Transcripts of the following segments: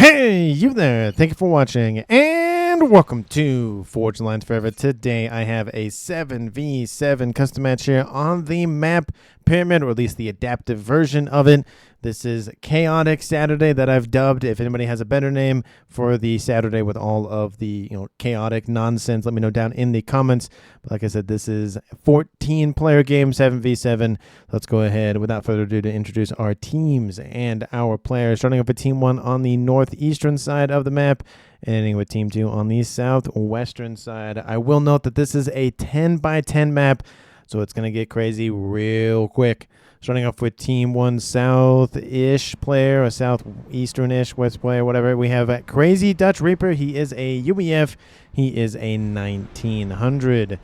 Hey, you there. Thank you for watching, and welcome to Forge Lines Forever. Today, I have a 7v7 custom match here on the map Pyramid, or at least the adaptive version of it. This is Chaotic Saturday that I've dubbed. If anybody has a better name for the Saturday with all of the chaotic nonsense, let me know down in the comments. But like I said, this is 14-player game, 7v7. Let's go ahead, without further ado, to introduce our teams and our players. Starting up with Team 1 on the northeastern side of the map, and ending with Team 2 on the southwestern side. I will note that this is a 10x10 map, so it's going to get crazy real quick. Starting off with Team 1 South-ish player, a Southeastern-ish West player, whatever. We have a Crazy Dutch Reaper. He is a UEF. He is a 1900.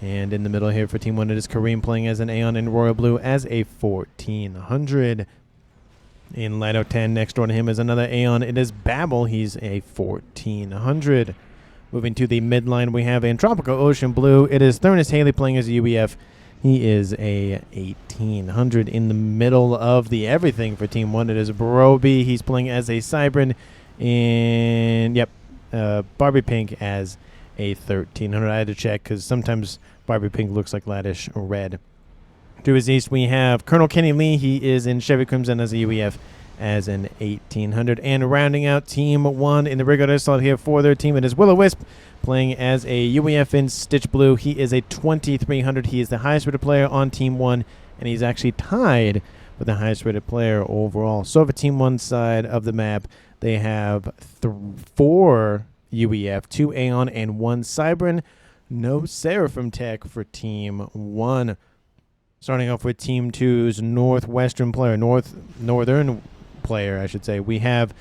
And in the middle here for Team 1, it is Kareem playing as an Aeon in Royal Blue as a 1400. In Light 10, next door to him is another Aeon. It is Babel. He's a 1400. Moving to the midline, we have in Tropical Ocean Blue. It is Thurnis Haley playing as a UEF. He is a 1800. In the middle of the everything for Team 1, it is Broby. He's playing as a Cybran. And, Barbie Pink as a 1300. I had to check because sometimes Barbie Pink looks like Laddish Red. To his east, we have Colonel Kenny Lee. He is in Chevy Crimson as a UEF as an 1800. And rounding out Team 1 in the regular slot here for their team, it is Will-O-Wisp playing as a UEF in Stitch Blue. He is a 2300. He is the highest rated player on Team 1, and he's actually tied with the highest rated player overall. So for Team 1 side of the map, they have 4 UEF, 2 Aeon, and 1 Cybran. No Seraphim tech for Team 1. Starting off with Team 2's northwestern player, northern player, I should say. We have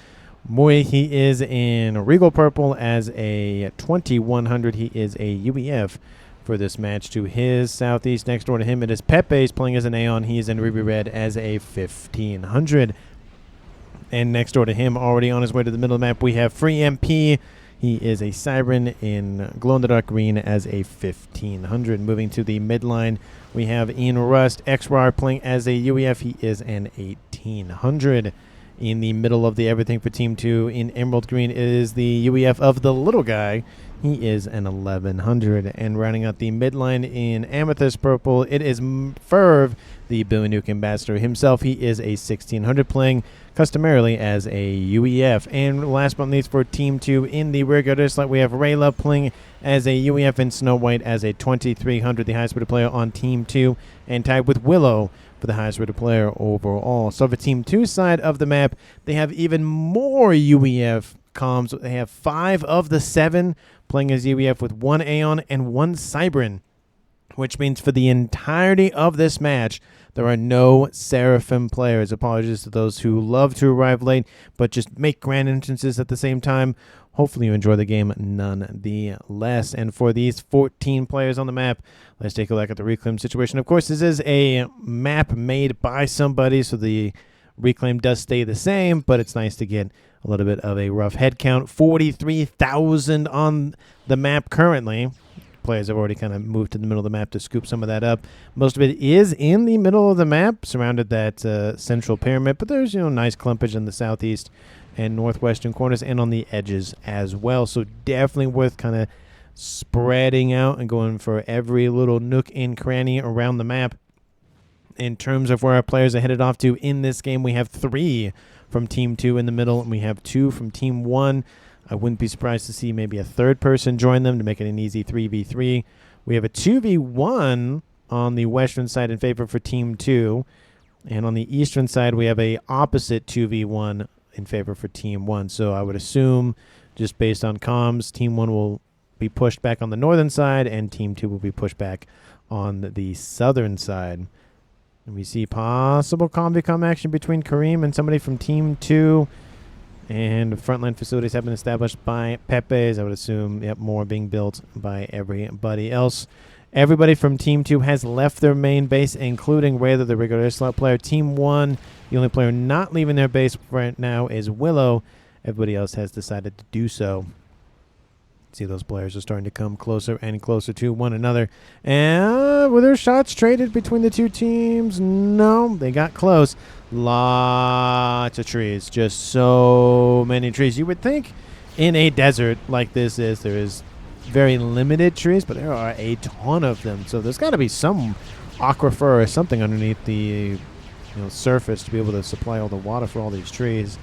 Moy. He is in Regal Purple as a 2100. He is a UEF for this match. To his southeast, next door to him, it is Pepe. He's playing as an Aeon. He is in Ruby Red as a 1500. And next door to him, already on his way to the middle of the map, we have Free MP. He is a Cybran in glow-in-the-dark green as a 1500. Moving to the midline, we have Ian Rust, XRAR, playing as a UEF. He is an 1800. In the middle of the everything for Team 2, in Emerald Green, is the UEF of the little guy. He is an 1100. And rounding out the midline in Amethyst Purple, it is Ferv, the Billy Nuke ambassador himself. He is a 1600, playing customarily as a UEF. And last but not least for Team 2, in the rear guard slot, we have Rayla playing as a UEF in Snow White as a 2300, the highest rated player on Team 2, and tied with Willow for the highest rated player overall. So for Team 2 side of the map, they have even more UEF comms. They have 5 of the 7 playing as UEF with 1 Aeon and 1 Cybran, which means for the entirety of this match, there are no Seraphim players. Apologies to those who love to arrive late, but just make grand entrances at the same time. Hopefully you enjoy the game nonetheless. And for these 14 players on the map, let's take a look at the reclaim situation. Of course, this is a map made by somebody, so the reclaim does stay the same, but it's nice to get a little bit of a rough head count. 43,000 on the map currently. Players have already kind of moved to the middle of the map to scoop some of that up. Most of it is in the middle of the map, surrounded that central pyramid, but there's nice clumpage in the southeast and northwestern corners and on the edges as well. So definitely worth kind of spreading out and going for every little nook and cranny around the map. In terms of where our players are headed off to in this game, we have 3 from Team 2 in the middle, and we have 2 from Team 1. I wouldn't be surprised to see maybe a third person join them to make it an easy 3v3. We have a 2v1 on the western side in favor for Team 2. And on the eastern side, we have a opposite 2v1 in favor for Team 1. So I would assume, just based on comms, Team 1 will be pushed back on the northern side, and Team 2 will be pushed back on the southern side. And we see possible combi-com action between Kareem and somebody from Team 2. And frontline facilities have been established by Pepe's. I would assume, more being built by everybody else. Everybody from Team 2 has left their main base, including Rayla, the regular slot player. Team 1, the only player not leaving their base right now is Willow. Everybody else has decided to do so. See, those players are starting to come closer and closer to one another. And were there shots traded between the two teams? No, they got close. Lots of trees. Just so many trees. You would think in a desert like there is very limited trees, but there are a ton of them. So there's got to be some aquifer or something underneath the surface to be able to supply all the water for all these trees.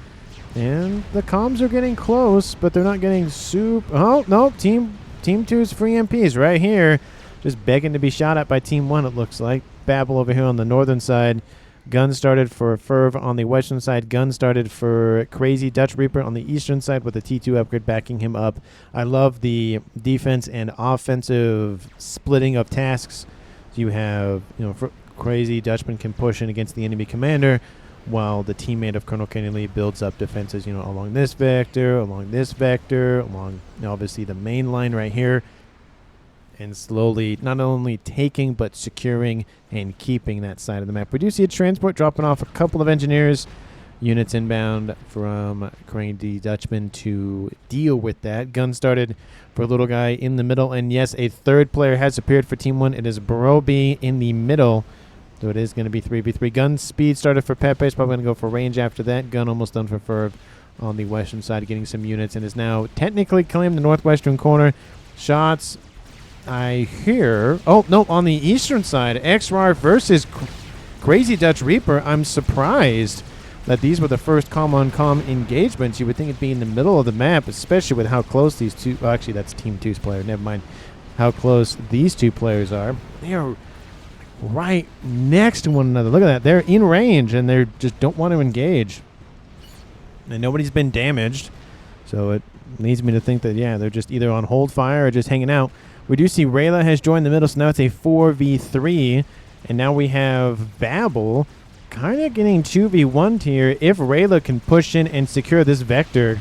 And the comms are getting close, but they're not getting super. Oh no, Team 2's free MPs right here, just begging to be shot at by Team 1. It looks like Babel over here on the northern side. Gun started for Ferv on the western side. Gun started for Crazy Dutch Reaper on the eastern side with the T2 upgrade backing him up. I love the defense and offensive splitting of tasks. So you have, Crazy Dutchman can push in against the enemy commander, while the teammate of Colonel Kenny Lee builds up defenses, along this vector, along obviously the main line right here. And slowly not only taking but securing and keeping that side of the map. We do see a transport dropping off a couple of engineers. Units inbound from Crazy Dutchman to deal with that. Gun started for a little guy in the middle. And yes, a third player has appeared for Team 1. It is Broby in the middle. So it is going to be 3v3. Gun speed started for Pepe. It's probably going to go for range after that. Gun almost done for Ferv on the western side, getting some units. And is now technically claimed the northwestern corner. Shots... I hear... Oh, no, on the eastern side, XRAR versus Crazy Dutch Reaper. I'm surprised that these were the first comm-on-comm engagements. You would think it'd be in the middle of the map, especially with how close these two... Well, actually, that's Team 2's player. Never mind how close these two players are. They are right next to one another. Look at that. They're in range, and they just don't want to engage. And nobody's been damaged. So it leads me to think that, yeah, they're just either on hold fire or just hanging out. We do see Rayla has joined the middle, so now it's a 4v3. And now we have Babel kind of getting 2v1 here. If Rayla can push in and secure this vector,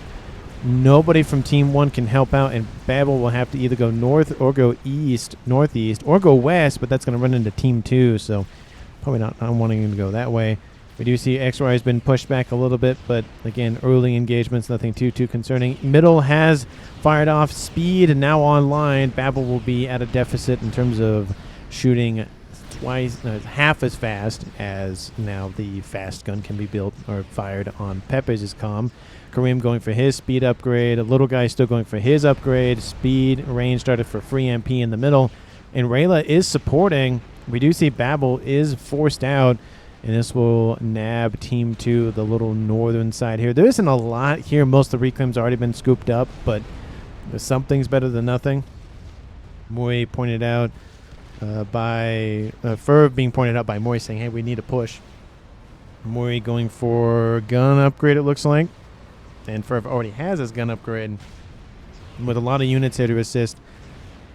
nobody from Team 1 can help out, and Babel will have to either go north or go northeast, or go west, but that's going to run into Team 2, so probably not wanting him to go that way. We do see XY has been pushed back a little bit, but again, early engagements, nothing too concerning. Middle has fired off. Speed now online. Babel will be at a deficit in terms of shooting half as fast as now the fast gun can be built or fired on Pepe's comm. Kareem going for his speed upgrade. A little guy still going for his upgrade. Speed, range started for free MP in the middle. And Rayla is supporting. We do see Babel is forced out. And this will nab Team 2, the little northern side here. There isn't a lot here. Most of the reclaims already been scooped up, but something's better than nothing. Moy pointed out by Ferv being pointed out by Moy saying, hey, we need a push. Moy going for gun upgrade, it looks like. And Ferv already has his gun upgrade. With a lot of units here to assist,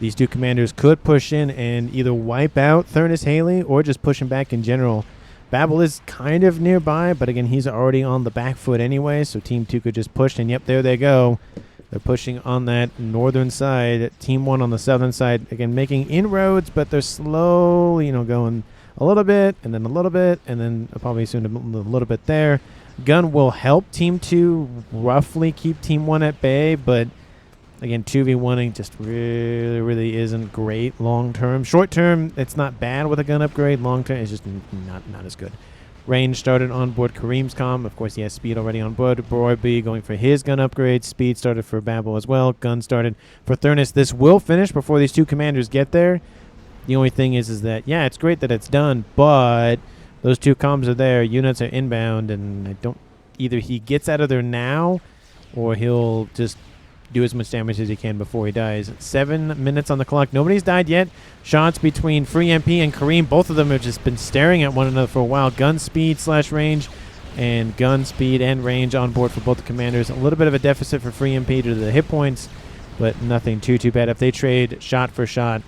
these two commanders could push in and either wipe out Thurnis Haley or just push him back in general. Babel is kind of nearby, but again, he's already on the back foot anyway, so Team 2 could just push, and yep, there they go. They're pushing on that northern side. Team 1 on the southern side, again, making inroads, but they're slowly, going a little bit, and then a little bit, and then probably soon a little bit there. Gun will help Team 2 roughly keep Team 1 at bay, but again, 2v1ing just really isn't great long-term. Short-term, it's not bad with a gun upgrade. Long-term, it's just not as good. Range started on board Kareem's comm. Of course, he has speed already on board. Broy going for his gun upgrade. Speed started for Babel as well. Gun started for Thurnis. This will finish before these two commanders get there. The only thing is that, yeah, it's great that it's done, but those two comms are there. Units are inbound, and I don't... Either he gets out of there now, or he'll just do as much damage as he can before he dies. 7 minutes on the clock. Nobody's died yet. Shots between Free MP and Kareem. Both of them have just been staring at one another for a while. Gun speed / range, and gun speed and range on board for both the commanders. A little bit of a deficit for Free MP due to the hit points, but nothing too bad. If they trade shot for shot,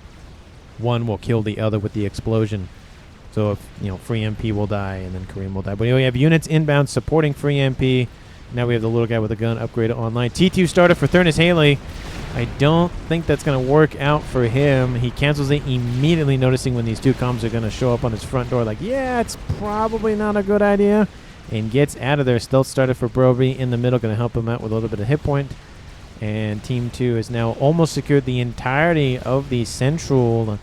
one will kill the other with the explosion. So if Free MP will die, and then Kareem will die. But we have units inbound supporting Free MP. Now we have the little guy with a gun upgraded online. T2 started for Thurnis Haley. I don't think that's going to work out for him. He cancels it immediately, noticing when these two comms are going to show up on his front door. Like, yeah, it's probably not a good idea. And gets out of there. Stealth started for Broby in the middle. Going to help him out with a little bit of hit point. And Team 2 has now almost secured the entirety of the central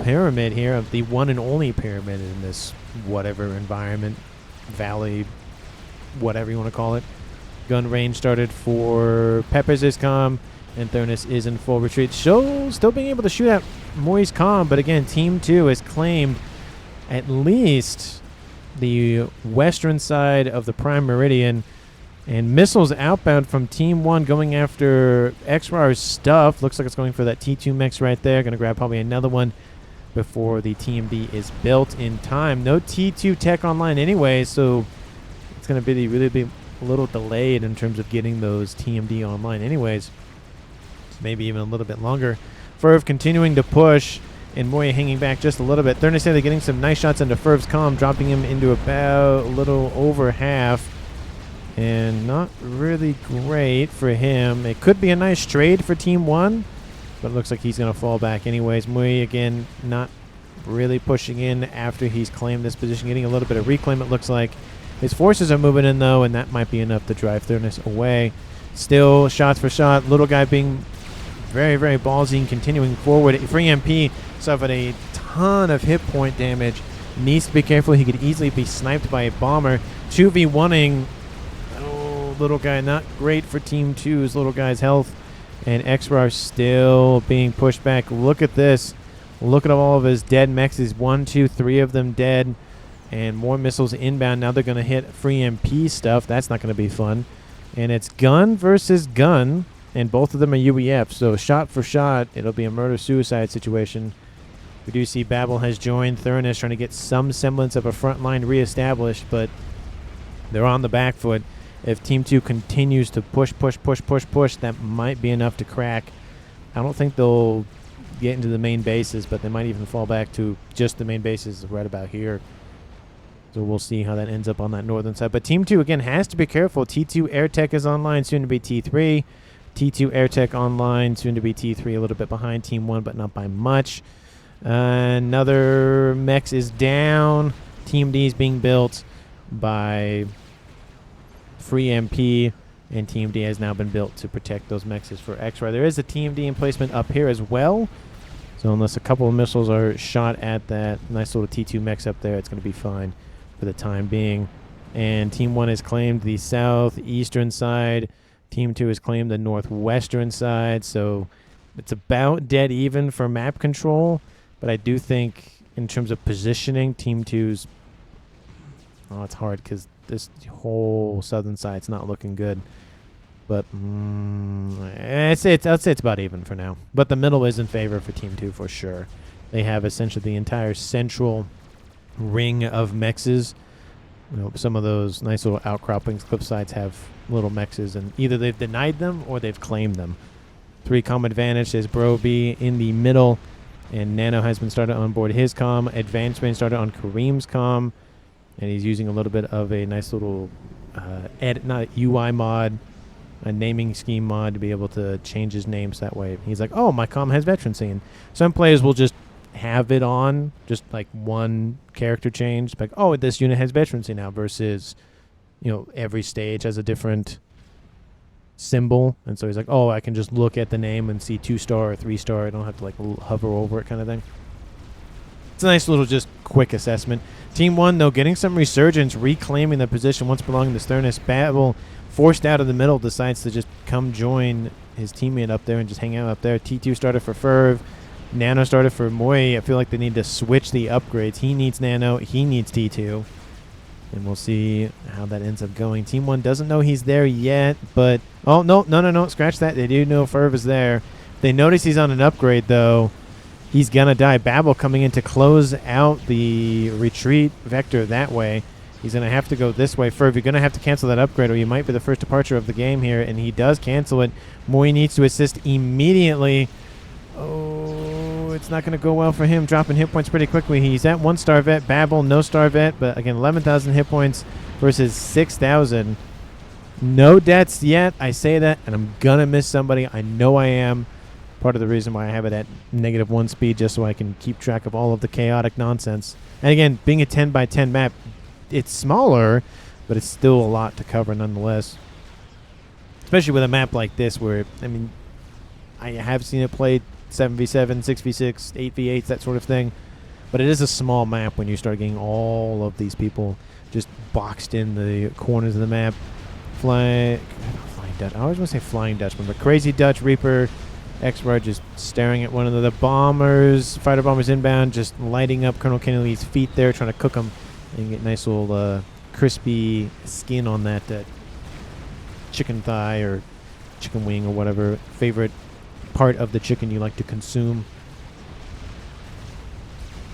pyramid here, of the one and only pyramid in this whatever environment. valley, whatever you want to call it. Gun range started for Pepper's ISCOM, and Thurnus is in full retreat. Still being able to shoot at Moi's comm, but again, Team 2 has claimed at least the western side of the Prime Meridian, and missiles outbound from Team 1 going after XRAR's stuff. Looks like it's going for that T2 mix right there. Going to grab probably another one before the TMD is built in time. No T2 tech online anyway, so it's going to really be a little delayed in terms of getting those TMD online anyways. Maybe even a little bit longer. Ferv continuing to push, and Moya hanging back just a little bit. Thurnus getting some nice shots into Ferv's comm, dropping him into about a little over half. And not really great for him. It could be a nice trade for Team 1, but it looks like he's going to fall back anyways. Mui, again, not really pushing in after he's claimed this position. Getting a little bit of reclaim, it looks like. His forces are moving in, though, and that might be enough to drive Thurnus away. Still, shots for shot. Little guy being very, very ballsy and continuing forward. Free MP suffered a ton of hit point damage. Needs to be careful. He could easily be sniped by a bomber. 2v1ing. Little guy, not great for Team 2's little guy's health, and XRAR still being pushed back. Look at this. Look at all of his dead mexes. 1, 2, 3 of them dead, and more missiles inbound. Now they're going to hit free MP stuff. That's not going to be fun. And it's gun versus gun, and both of them are UEF, so shot for shot, it'll be a murder-suicide situation. We do see Babel has joined Thurnus, trying to get some semblance of a front line reestablished, but they're on the back foot. If Team 2 continues to push, that might be enough to crack. I don't think they'll get into the main bases, but they might even fall back to just the main bases right about here. So we'll see how that ends up on that northern side. But Team 2, again, has to be careful. T2 Air Tech is online, soon to be T3. T2 Air Tech online, soon to be T3, a little bit behind Team 1, but not by much. Another Mex is down. Team D is being built by Free MP, and Team D has now been built to protect those mexes for XRAR. There is a Team D emplacement up here as well, so unless a couple of missiles are shot at that nice little T2 mex up there, it's going to be fine for the time being. And Team 1 has claimed the southeastern side. Team 2 has claimed the northwestern side, so it's about dead even for map control, but I do think in terms of positioning, Team 2's... Oh, it's hard because this whole southern side's not looking good. But I'd say it's about even for now. But the middle is in favor for Team 2 for sure. They have essentially the entire central ring of mexes. You know, some of those nice little outcroppings, cliff sides have little mexes, and either they've denied them or they've claimed them. 3 comm advantage. There's Bro B in the middle, and Nano has been started on board his comm. Advanced been started on Kareem's comm. And he's using a little bit of a nice little not UI mod, a naming scheme mod to be able to change his names that way. He's like, oh, my comm has veterancy. And some players will just have it on, just like one character change. Like, oh, this unit has veterancy now versus, you know, every stage has a different symbol. And so he's like, oh, I can just look at the name and see 2-star or 3-star. I don't have to like hover over it kind of thing. It's a nice little just quick assessment. Team 1, though, getting some resurgence, reclaiming the position once belonging to Thurnus. Babel, forced out of the middle, decides to just come join his teammate up there and just hang out up there. T2 started for Ferv. Nano started for Moy. I feel like they need to switch the upgrades. He needs Nano. He needs T2. And we'll see how that ends up going. Team 1 doesn't know he's there yet, but... Oh, no. Scratch that. They do know Ferv is there. They notice he's on an upgrade, though. He's going to die. Babel coming in to close out the retreat vector that way. He's going to have to go this way. Ferv, you're going to have to cancel that upgrade, or you might be the first departure of the game here, and he does cancel it. Moy needs to assist immediately. Oh, it's not going to go well for him, dropping hit points pretty quickly. He's at 1-star vet. Babel, no star vet, but again, 11,000 hit points versus 6,000. No deaths yet. I say that, and I'm going to miss somebody. I know I am. Part of the reason why I have it at -1 speed, just so I can keep track of all of the chaotic nonsense. And again, being a 10x10 map, it's smaller, but it's still a lot to cover nonetheless. Especially with a map like this where, I mean, I have seen it played 7v7, 6v6, 8v8, that sort of thing. But it is a small map when you start getting all of these people just boxed in the corners of the map. Flying Dutch. I always want to say Flying Dutchman, but Crazy Dutch Reaper, X-Bar just staring at one of the bombers, fighter bombers inbound, just lighting up Colonel Kenny Lee's feet there, trying to cook them and get nice little crispy skin on that chicken thigh or chicken wing or whatever favorite part of the chicken you like to consume.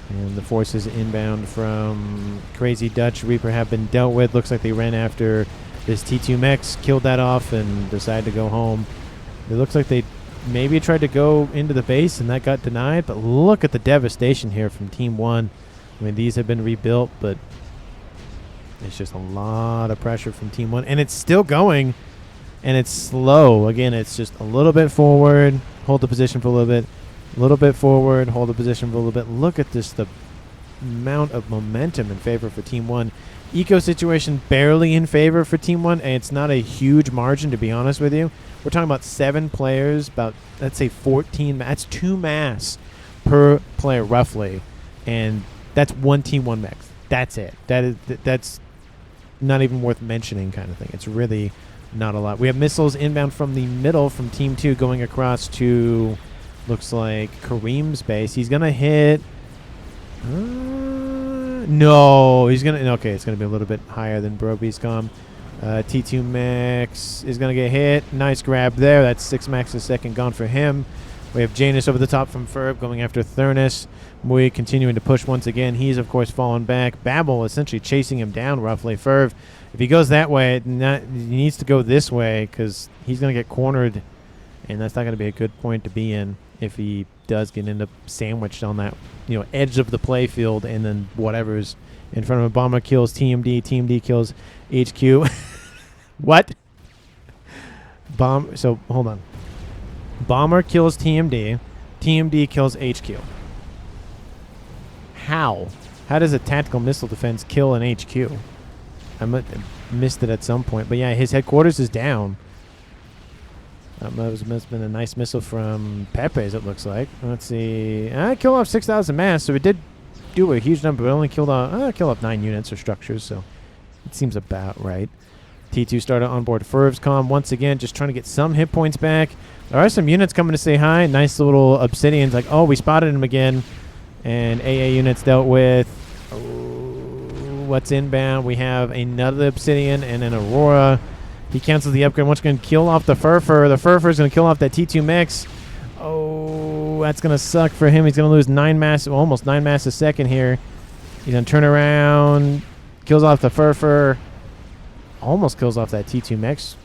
And the forces inbound from Crazy Dutch Reaper have been dealt with. Looks like they ran after this T2 mechs, killed that off, and decided to go home. It looks like they maybe tried to go into the base, and that got denied. But look at the devastation here from Team 1. I mean, these have been rebuilt, but it's just a lot of pressure from Team 1. And it's still going, and it's slow. Again, it's just a little bit forward, hold the position for a little bit. A little bit forward, hold the position for a little bit. Look at this, the amount of momentum in favor for Team 1. Eco situation barely in favor for Team 1, and it's not a huge margin, to be honest with you. We're talking about 7 players, about, let's say, 14. That's 2 mass per player, roughly. And that's one Team 1 max. That's it. That's not even worth mentioning kind of thing. It's really not a lot. We have missiles inbound from the middle from Team 2 going across to... looks like Kareem's base. He's going to hit... no, he's going to... Okay, it's going to be a little bit higher than Broby's com. T2 Max is going to get hit. Nice grab there. That's 6 max a second gone for him. We have Janus over the top from Ferb going after Thurnus. Mui continuing to push once again. He's, of course, fallen back. Babel essentially chasing him down roughly. Ferb, if he goes that way, he needs to go this way because he's going to get cornered, and that's not going to be a good point to be in if he does get end up sandwiched on that, edge of the play field, and then whatever's in front of him. Bomber kills TMD. TMD kills HQ. What? So, hold on. Bomber kills TMD. TMD kills HQ. How? How does a tactical missile defense kill an HQ? I missed it at some point. But yeah, his headquarters is down. That must have been a nice missile from Pepe's, it looks like. Let's see. Kill off 6,000 mass, so it did do a huge number, but only killed off 9 units or structures, so it seems about right. T2 started on board Ferv's comm once again, just trying to get some hit points back. There are some units coming to say hi. Nice little Obsidians, like, oh, we spotted him again. And AA units dealt with. What's inbound? We have another Obsidian and an Aurora. He cancels the upgrade. Once going to kill off the Furfur. The Furfur is going to kill off that T2 mix. Oh, that's going to suck for him. He's going to lose 9 mass, almost 9 mass a second here. He's going to turn around. Kills off the Furfur. Almost kills off that T2 mix.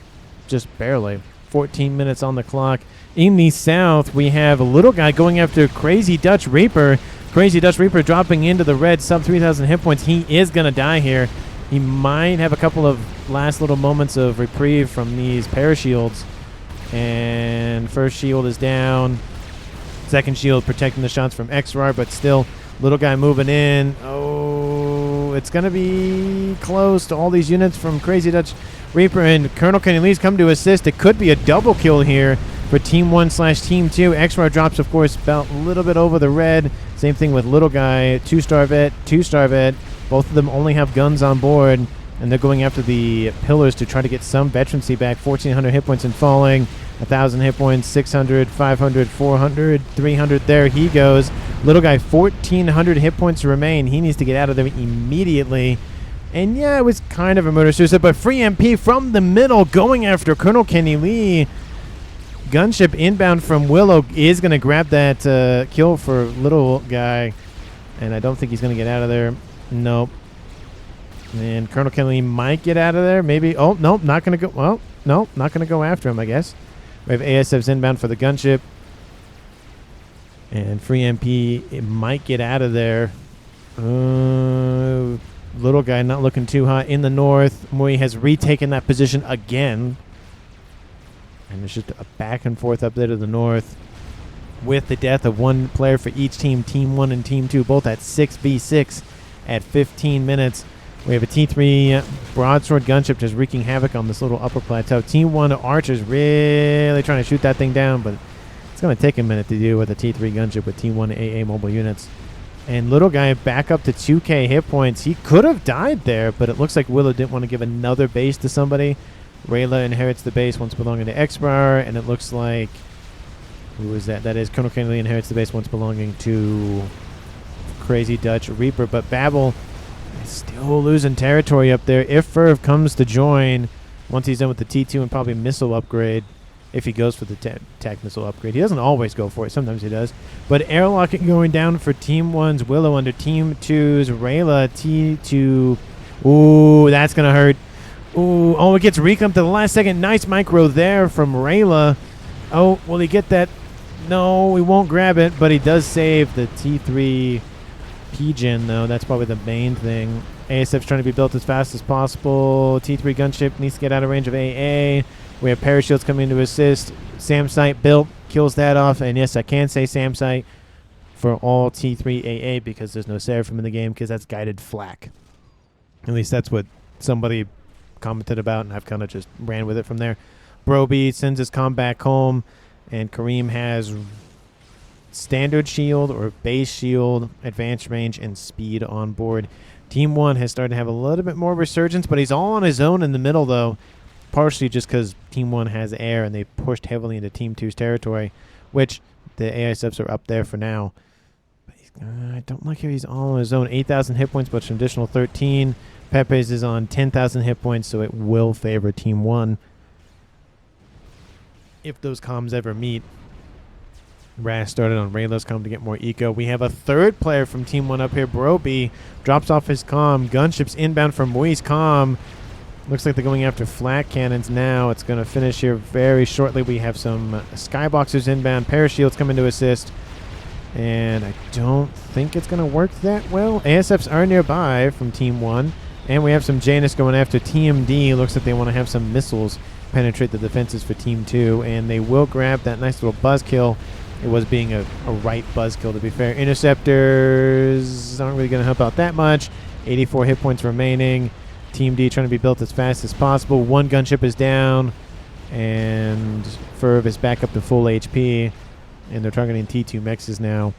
Just barely. 14 minutes on the clock. In the south, we have a little guy going after Crazy Dutch Reaper. Crazy Dutch Reaper dropping into the red, sub 3,000 hit points. He is going to die here. He might have a couple of last little moments of reprieve from these parashields. And first shield is down. Second shield protecting the shots from XR, but still, little guy moving in. Oh, it's going to be close to all these units from Crazy Dutch Reaper, and Colonel Kenny Lee's come to assist. It could be a double kill here for Team 1/Team 2. XR drops, of course, about a little bit over the red. Same thing with little guy, 2-star vet, 2-star vet. Both of them only have guns on board, and they're going after the pillars to try to get some veterancy back. 1,400 hit points and falling. 1,000 hit points, 600, 500, 400, 300. There he goes. Little guy, 1,400 hit points remain. He needs to get out of there immediately. And yeah, it was kind of a murder-suicide, but free MP from the middle going after Colonel Kenny Lee. Gunship inbound from Willow is going to grab that kill for little guy. And I don't think he's going to get out of there. Nope. And Colonel Kenny Lee might get out of there. Maybe. Oh, nope, not going to go. Well, nope, not going to go after him, I guess. We have ASFs inbound for the gunship. And free MP, it might get out of there. Little guy not looking too hot in the north. Mui has retaken that position again. And there's just a back and forth up there to the north. With the death of one player for each team. Team 1 and Team 2 both at 6v6 at 15 minutes. We have a T3 broadsword gunship just wreaking havoc on this little upper plateau. Team 1 archers really trying to shoot that thing down, but it's going to take a minute to do with a T3 gunship with Team 1 AA mobile units. And little guy back up to 2k hit points. He could have died there, but it looks like Willow didn't want to give another base to somebody. Rayla inherits the base once belonging to Expar, and it looks like... Who is that? That is Colonel Kennedy inherits the base once belonging to Crazy Dutch Reaper. But Babel is still losing territory up there. If Ferv comes to join, once he's done with the T2 and probably missile upgrade, if he goes for the attack missile upgrade. He doesn't always go for it. Sometimes he does. But airlocking going down for Team 1's Willow under Team 2's Rayla. T2. Ooh, that's going to hurt. Ooh, oh, it gets reclamped to the last second. Nice micro there from Rayla. Oh, will he get that? No, he won't grab it, but he does save the T3 P-Gen, though. That's probably the main thing. ASF's trying to be built as fast as possible. T3 gunship needs to get out of range of AA. We have parashields coming to assist. Samsite built, kills that off. And yes, I can say Samsite for all T3 AA because there's no Seraphim in the game because that's guided flak. At least that's what somebody commented about, and I've kind of just ran with it from there. Broby sends his comm back home, and Kareem has standard shield or base shield, advanced range, and speed on board. Team 1 has started to have a little bit more resurgence, but he's all on his own in the middle, though, partially just because Team 1 has air, and they pushed heavily into Team 2's territory, which the ASFs are up there for now. But I don't like how he's all on his own. 8,000 hit points, but an additional 13. Pepe's is on 10,000 hit points, so it will favor Team 1. If those comms ever meet. Raz started on Rayla's comm to get more eco. We have a third player from Team 1 up here. Broby drops off his comm. Gunships inbound from Mui's comm. Looks like they're going after flat cannons now. It's going to finish here very shortly. We have some skyboxers inbound. Parashields coming to assist. And I don't think it's going to work that well. ASFs are nearby from Team 1. And we have some Janus going after TMD. Looks like they want to have some missiles penetrate the defenses for Team 2. And they will grab that nice little buzzkill. It was being a right buzzkill, to be fair. Interceptors aren't really going to help out that much. 84 hit points remaining. Team D trying to be built as fast as possible. One gunship is down. And Ferv is back up to full HP. And they're targeting T2 mexes now.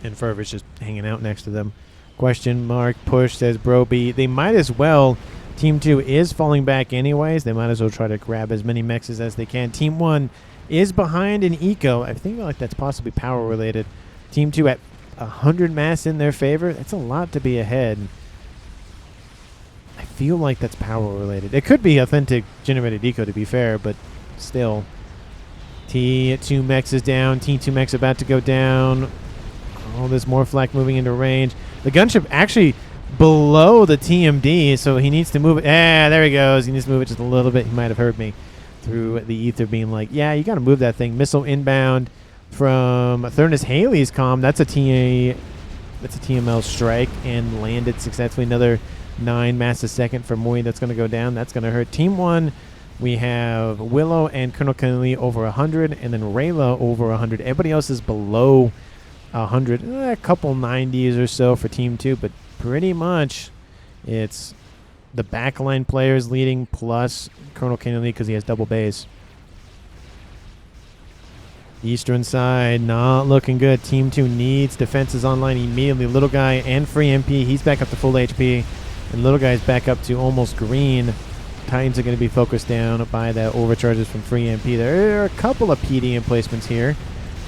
And Ferv is just hanging out next to them. Question mark. Push, says Broby. They might as well. Team 2 is falling back anyways. They might as well try to grab as many mexes as they can. Team 1 is behind in eco. I think like that's possibly power related. Team 2 at 100 mass in their favor. That's a lot to be ahead. I feel like that's power related. It could be authentic generated eco, to be fair, but still. T2 mex is down. T2 mex about to go down. Oh, there's more flak moving into range. The gunship actually below the TMD, so he needs to move it. Ah, there he goes. He needs to move it just a little bit. He might have heard me through the ether being like, yeah, you got to move that thing. Missile inbound from Thurnis Haley's comm. That's a TML strike and landed successfully. Another 9 mass a second for Mui. That's going to go down. That's going to hurt. Team 1, we have Willow and Colonel Kennedy over 100, and then Rayla over 100. Everybody else is below 100. A couple 90s or so for Team 2, but pretty much it's the backline players leading plus Colonel Kennedy because he has double base. Eastern side not looking good. Team 2 needs defenses online immediately. Little guy and free MP. He's back up to full HP. And little guy's back up to almost green. Titans are going to be focused down by the overcharges from free MP. There are a couple of PD emplacements here.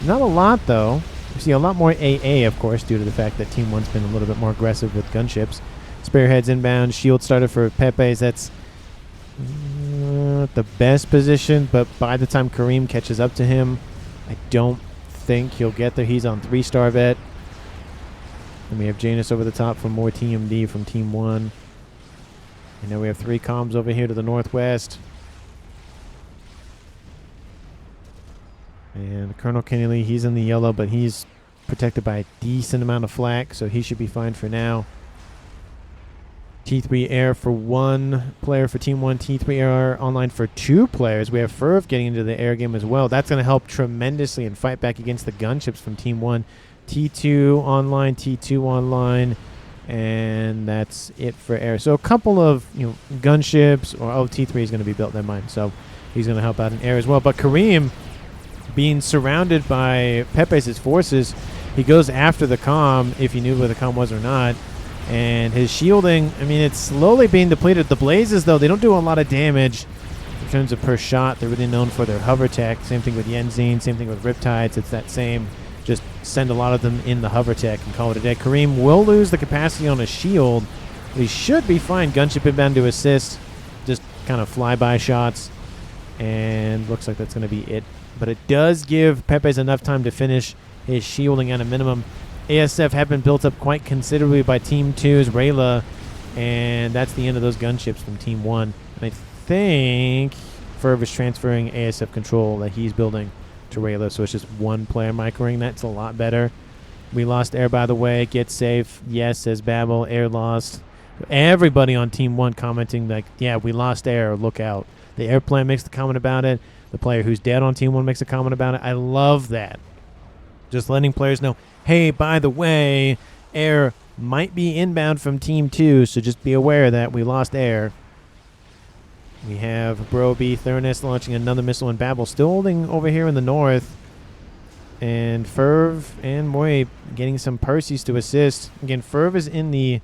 Not a lot, though. We see a lot more AA, of course, due to the fact that Team 1's been a little bit more aggressive with gunships. Spearheads inbound. Shield started for Pepe's. That's not the best position, but by the time Kareem catches up to him, I don't think he'll get there. He's on 3-star vet. And we have Janus over the top for more TMD from Team 1. And now we have 3 comms over here to the northwest. And Colonel Kennedy, he's in the yellow, but he's protected by a decent amount of flak, so he should be fine for now. T3 air for 1 player for Team 1. T3 air online for 2 players. We have Ferv getting into the air game as well. That's going to help tremendously and fight back against the gunships from Team 1. T2 online, T2 online, and that's it for air. So a couple of gunships, or T3 is going to be built, never mind. So he's going to help out in air as well. But Kareem, being surrounded by Pepe's forces, He goes after the comm, if he knew where the comm was or not. And his shielding, I mean, it's slowly being depleted. The blazes, though, they don't do a lot of damage in terms of per shot. They're really known for their hover tech. Same thing with Yenzine, same thing with Riptides. It's that same, just send a lot of them in the hover tech and call it a day. Kareem will lose the capacity on his shield. He should be fine. Gunship inbound to assist. Just kind of flyby shots. And looks like that's going to be it. But it does give Pepe's enough time to finish his shielding at a minimum. ASF have been built up quite considerably by Team 2's Rayla, and that's the end of those gunships from Team 1. And I think Ferv is transferring ASF control that he's building to Rayla, so it's just one player microing. That's a lot better. We lost air, by the way. Get safe. Yes, says Babel. Air lost. Everybody on Team 1 commenting like, yeah, we lost air. Look out. The air player makes the comment about it. The player who's dead on Team 1 makes a comment about it. I love that. Just letting players know, hey, by the way, air might be inbound from Team 2, so just be aware that we lost air. We have Broby, Thurnis launching another missile, and Babel still holding over here in the north. And Ferv and Moy getting some Percies to assist. Again, Ferv is in the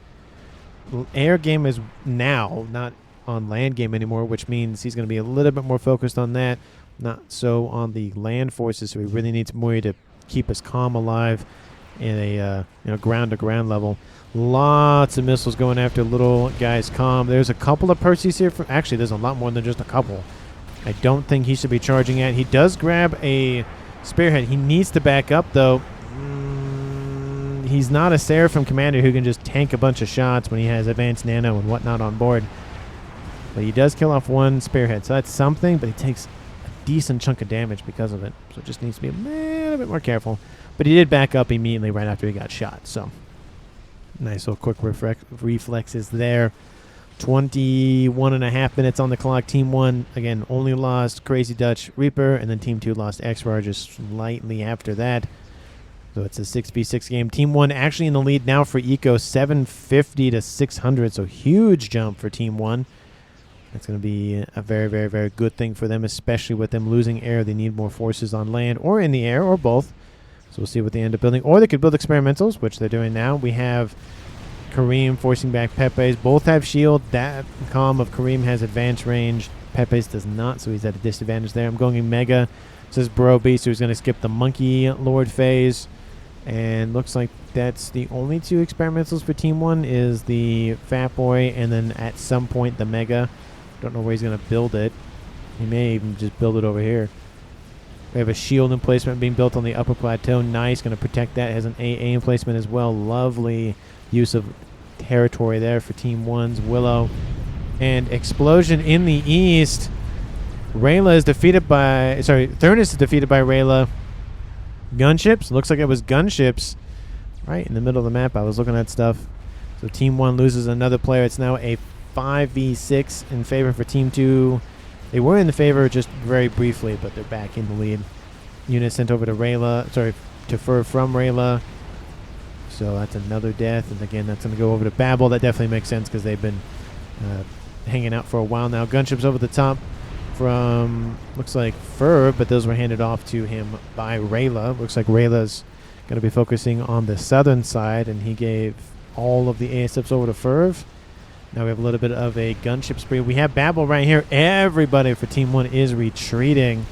air game as now, not on land game anymore, which means he's going to be a little bit more focused on that, not so on the land forces, so he really needs Moy to keep his comm alive in a ground-to-ground level. Lots of missiles going after little guy's comm. There's a couple of Percies here. Actually, there's a lot more than just a couple. I don't think he should be charging at. He does grab a spearhead. He needs to back up, though. He's not a Seraphim commander who can just tank a bunch of shots when he has advanced nano and whatnot on board. But he does kill off one spearhead, so that's something, but he takes decent chunk of damage because of it, so it just needs to be a little bit more careful. But he did back up immediately right after he got shot, so nice little quick reflexes there. 21.5 minutes on the clock. Team 1 again only lost Crazy Dutch Reaper, and then Team 2 lost X-Rar just slightly after that, so it's a 6v6 game. Team 1 actually in the lead now for Eco, 750 to 600, so huge jump for Team 1. That's going to be a very, very, very good thing for them, especially with them losing air. They need more forces on land or in the air or both. So we'll see what they end up building. Or they could build experimentals, which they're doing now. We have Kareem forcing back Pepe's. Both have shield. That comm of Kareem has advanced range. Pepe's does not, so he's at a disadvantage there. I'm going in Mega. Says Broby, so he's going to skip the Monkey Lord phase. And looks like that's the only two experimentals for Team 1 is the Fat Boy and then at some point the Mega. Don't know where he's going to build it. He may even just build it over here. We have a shield emplacement being built on the upper plateau. Nice. Going to protect that. Has an AA emplacement as well. Lovely use of territory there for Team 1's Willow. And explosion in the east. Rayla is defeated by... Sorry, Thurnis is defeated by Rayla. Gunships. Looks like it was gunships right in the middle of the map. I was looking at stuff. So Team 1 loses another player. It's now a 5v6 in favor for Team 2. They were in the favor just very briefly, but they're back in the lead. Unit sent over to Rayla, sorry, to Fur from Rayla. So that's another death, and again, that's going to go over to Babel. That definitely makes sense because they've been hanging out for a while now. Gunships over the top from, looks like Fur, but those were handed off to him by Rayla. Looks like Rayla's going to be focusing on the southern side, and he gave all of the ASFs over to Ferv. Now we have a little bit of a gunship spree. We have Babel right here. Everybody for Team 1 is retreating.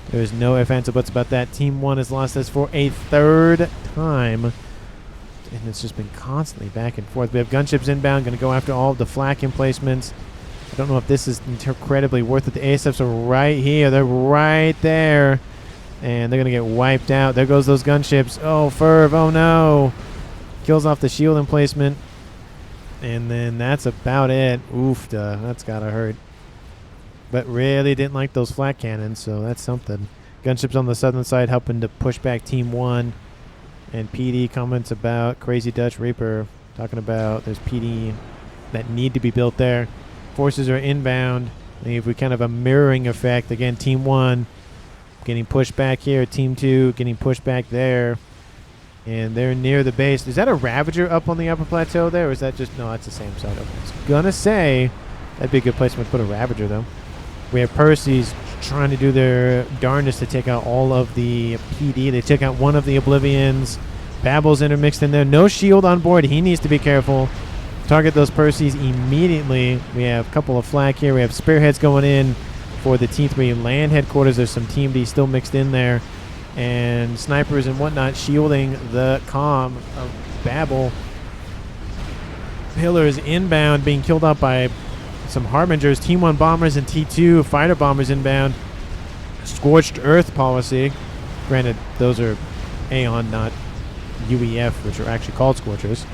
There's no ifs, ands, or buts about that. Team 1 has lost this for a third time. And it's just been constantly back and forth. We have gunships inbound, going to go after all of the flak emplacements. I don't know if this is incredibly worth it. The ASFs are right here. They're right there. And they're going to get wiped out. There goes those gunships. Oh, Ferv. Oh, no. Kills off the shield emplacement. And then that's about it. Oof, that's gotta hurt. But really didn't like those flat cannons, so that's something. Gunships on the southern side helping to push back Team 1. And PD comments about Crazy Dutch Reaper, talking about there's PD that need to be built there. Forces are inbound. And if we kind of a mirroring effect, again, Team 1 getting pushed back here, Team 2 getting pushed back there. And they're near the base. Is that a Ravager up on the upper plateau there? Or is that just... No, that's the same side. I was going to say that'd be a good place to put a Ravager, though. We have Percy's trying to do their darndest to take out all of the PD. They took out one of the Oblivions. Babble's intermixed in there. No shield on board. He needs to be careful. Target those Percies immediately. We have a couple of flak here. We have spearheads going in for the T3 land headquarters. There's some TMD still mixed in there. And snipers and whatnot shielding the comm of Babble. Pillars inbound being killed off by some Harbingers. Team 1 bombers and T2 fighter bombers inbound. Scorched Earth policy. Granted, those are Aeon, not UEF, which are actually called Scorchers.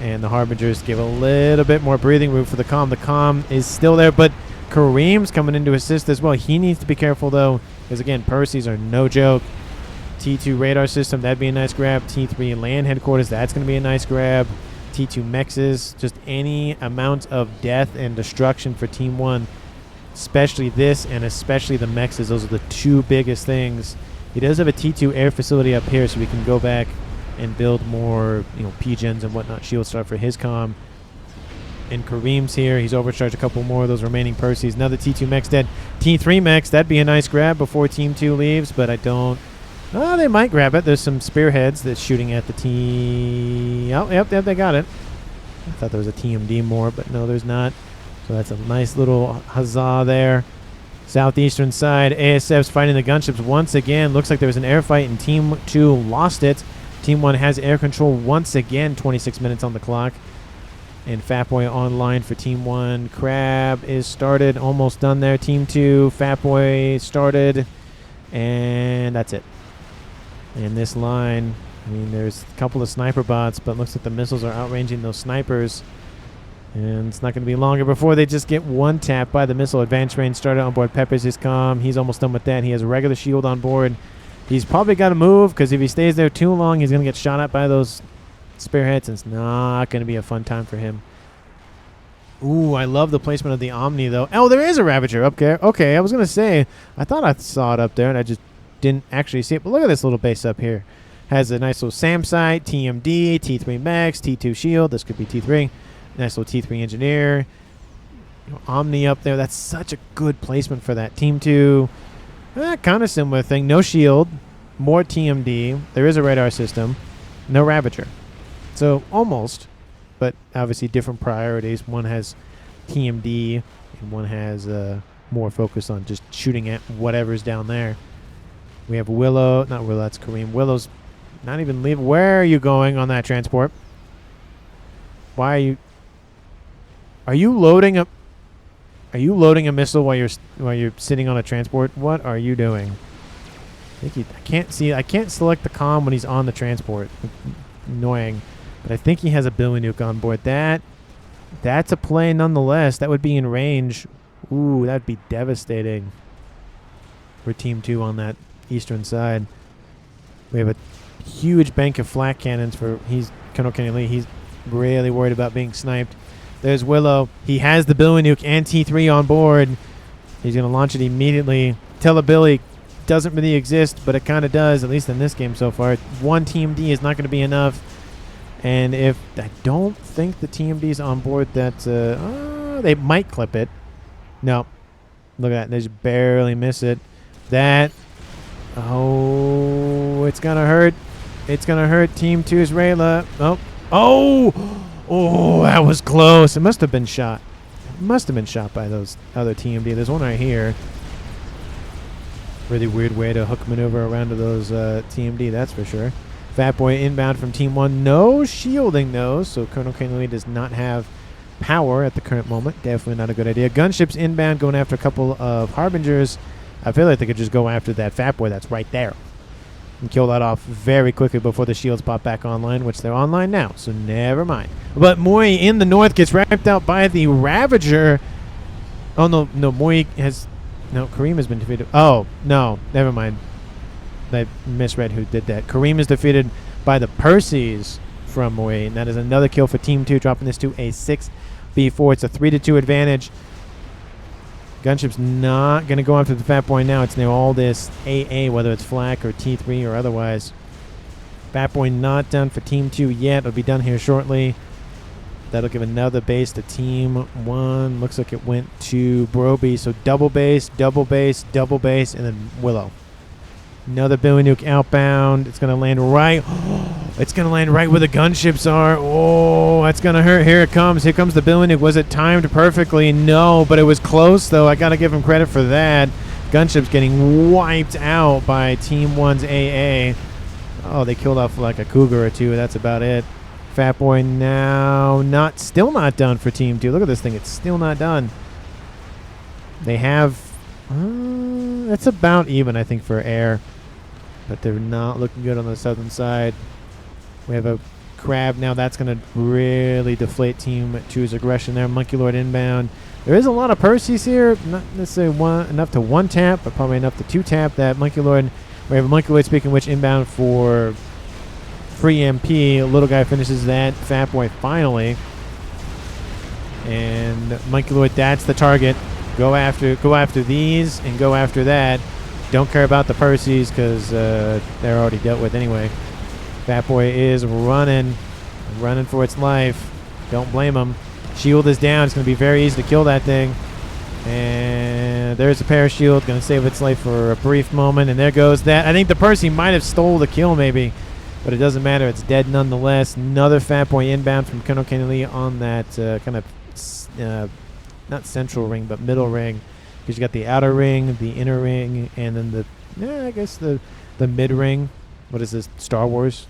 And the Harbingers give a little bit more breathing room for the comm. The comm is still there, but Kareem's coming in to assist as well. He needs to be careful, though, because, again, Percies are no joke. T2 radar system, that'd be a nice grab. T3 land headquarters, that's going to be a nice grab. T2 mexes, just any amount of death and destruction for Team 1, especially this and especially the mexes. Those are the two biggest things. He does have a T2 air facility up here, so we can go back and build more, PGens and whatnot, shield star for his comm. And Kareem's here. He's overcharged a couple more of those remaining Percies. Another T2 mech's dead. T3 mechs, that'd be a nice grab before Team 2 leaves, but I don't. Oh, they might grab it. There's some spearheads that's shooting at the team. Oh, yep, they got it. I thought there was a TMD more, but no, there's not. So that's a nice little huzzah there. Southeastern side, ASF's fighting the gunships once again. Looks like there was an air fight, and Team 2 lost it. Team 1 has air control once again. 26 minutes on the clock. And Fatboy online for Team 1. Crab is started. Almost done there. Team 2, Fatboy started. And that's it. And this line, there's a couple of sniper bots, but looks like the missiles are outranging those snipers. And it's not going to be longer before they just get one tap by the missile. Advanced range started on board. Peppers his comm. He's almost done with that. He has a regular shield on board. He's probably got to move, because if he stays there too long, he's going to get shot at by those spearheads, and it's not going to be a fun time for him. Ooh, I love the placement of the Omni, though. Oh, there is a Ravager up there. Okay, I was going to say, I thought I saw it up there, and I just didn't actually see it. But look at this little base up here. Has a nice little SAM site, TMD, T3 Max, T2 Shield. This could be T3. Nice little T3 Engineer. Omni up there. That's such a good placement for that. Team 2... kind of similar thing. No shield, more TMD. There is a radar system, no Ravager. So almost, but obviously different priorities. One has TMD, and one has more focus on just shooting at whatever's down there. We have Willow, not Willow, that's Kareem. Willow's not even leaving. Where are you going on that transport? Why are you loading up? Are you loading a missile while you're sitting on a transport? What are you doing? I can't see. I can't select the comm when he's on the transport. Annoying, but I think he has a Billy Nuke on board. That's a play nonetheless. That would be in range. Ooh, that'd be devastating for Team 2 on that eastern side. We have a huge bank of flak cannons for Colonel Kenny Lee. He's really worried about being sniped. There's Willow. He has the Billy Nuke and T3 on board. He's going to launch it immediately. Telebilly doesn't really exist, but it kind of does, at least in this game so far. One TMD is not going to be enough. And if I don't think the TMD's on board, they might clip it. No. Look at that. They just barely miss it. Oh, it's going to hurt. It's going to hurt Team 2's Rayla. Oh, that was close. It must have been shot. It must have been shot by those other TMD. There's one right here. Really weird way to hook maneuver around to those TMD, that's for sure. Fatboy inbound from Team 1. No shielding, though, so Colonel Kennedy does not have power at the current moment. Definitely not a good idea. Gunships inbound going after a couple of Harbingers. I feel like they could just go after that Fatboy that's right there and kill that off very quickly before the shields pop back online, which they're online now, so never mind. But Moy in the north gets wiped out by the Ravager. Oh, no, Moy has... No, Kareem has been defeated. Oh, no, never mind. I misread who did that. Kareem is defeated by the Percies from Moy, and that is another kill for Team 2, dropping this to a 6v4. It's a 3-2 advantage. Gunship's not going to go after the Fatboy now. It's now all this AA, whether it's flak or T3 or otherwise. Fatboy not done for Team 2 yet. It'll be done here shortly. That'll give another base to Team 1. Looks like it went to Broby. So double base, double base, double base, and then Willow. Another Billy Nuke outbound. It's going to land right. It's going to land right where the gunships are. Oh, that's going to hurt. Here it comes. Here comes the Billy Nuke. Was it timed perfectly? No, but it was close, though. I got to give him credit for that. Gunship's getting wiped out by Team 1's AA. Oh, they killed off like a cougar or two. That's about it. Fat Boy now still not done for Team 2. Look at this thing. It's still not done. They have... that's about even, I think, for air. But they're not looking good on the southern side. We have a crab now. That's going to really deflate Team 2's aggression there. Monkey Lord inbound. There is a lot of Percy's here. Not necessarily enough to one tap, but probably enough to two tap that Monkey Lord. We have a Monkey Lord, speaking of which, inbound for free MP. Little guy finishes that. Fat Boy finally. And Monkey Lord, that's the target. Go after these and go after that. Don't care about the Percy's because they're already dealt with anyway. Fat Boy is running for its life. Don't blame him. Shield is down. It's going to be very easy to kill that thing. And there's a parashield. Going to save its life for a brief moment. And there goes that. I think the Percy might have stole the kill maybe. But it doesn't matter. It's dead nonetheless. Another Fat Boy inbound from Colonel Kennedy on that kind of, not central ring, but middle ring. Because you got the outer ring, the inner ring, and then I guess the mid ring. What is this? Star Wars?